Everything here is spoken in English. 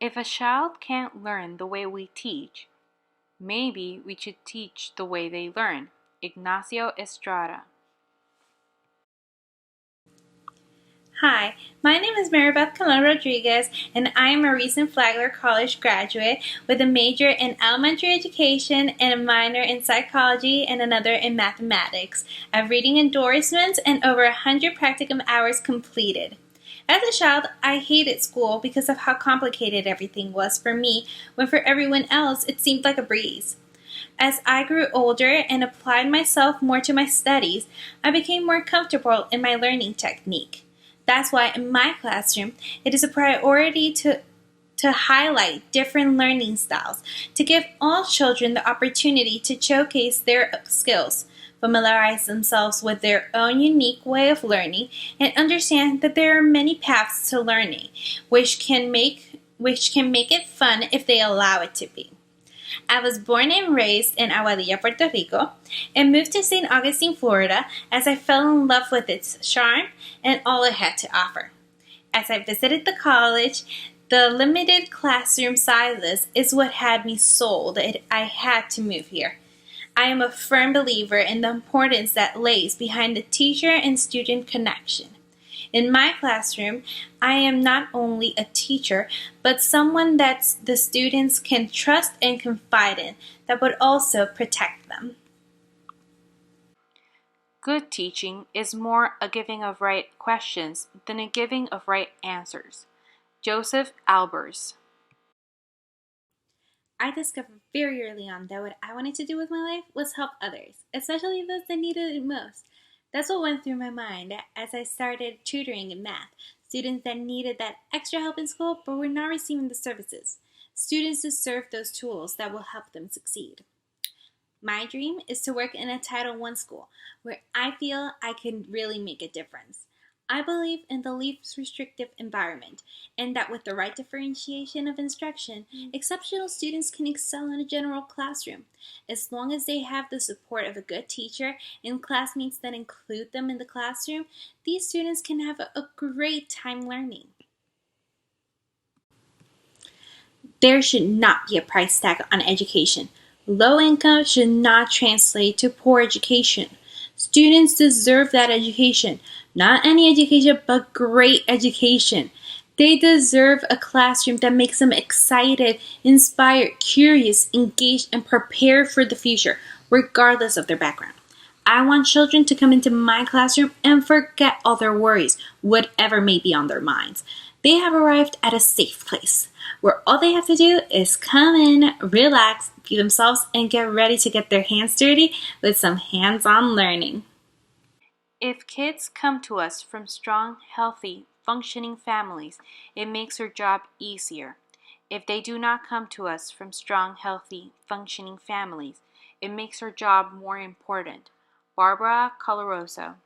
If a child can't learn the way we teach, maybe we should teach the way they learn. Ignacio Estrada. Hi, my name is Maribeth Colon Rodriguez, and I am a recent Flagler College graduate with a major in elementary education and a minor in psychology and another in mathematics. I have reading endorsements and over 100 practicum hours completed. As a child, I hated school because of how complicated everything was for me, when for everyone else it seemed like a breeze. As I grew older and applied myself more to my studies, I became more comfortable in my learning technique. That's why in my classroom, it is a priority to highlight different learning styles, to give all children the opportunity to showcase their skills, familiarize themselves with their own unique way of learning, and understand that there are many paths to learning, which can make it fun if they allow it to be. I was born and raised in Aguadilla, Puerto Rico, and moved to St. Augustine, Florida, as I fell in love with its charm and all it had to offer. As I visited the college, the limited classroom sizes is what had me sold. I had to move here. I am a firm believer in the importance that lays behind the teacher and student connection. In my classroom, I am not only a teacher, but someone that the students can trust and confide in, that would also protect them. Good teaching is more a giving of right questions than a giving of right answers. Joseph Albers. I discovered very early on that what I wanted to do with my life was help others, especially those that needed it most. That's what went through my mind as I started tutoring in math, students that needed that extra help in school but were not receiving the services. Students deserve those tools that will help them succeed. My dream is to work in a Title I school where I feel I can really make a difference. I believe in the least restrictive environment, and that with the right differentiation of instruction, exceptional students can excel in a general classroom. As long as they have the support of a good teacher and classmates that include them in the classroom, these students can have a great time learning. There should not be a price tag on education. Low income should not translate to poor education. Students deserve that education. Not any education, but great education. They deserve a classroom that makes them excited, inspired, curious, engaged, and prepared for the future, regardless of their background. I want children to come into my classroom and forget all their worries, whatever may be on their minds. They have arrived at a safe place where all they have to do is come in, relax, be themselves, and get ready to get their hands dirty with some hands on learning. If kids come to us from strong, healthy, functioning families, it makes our job easier. If they do not come to us from strong, healthy, functioning families, it makes our job more important. Barbara Colarosa.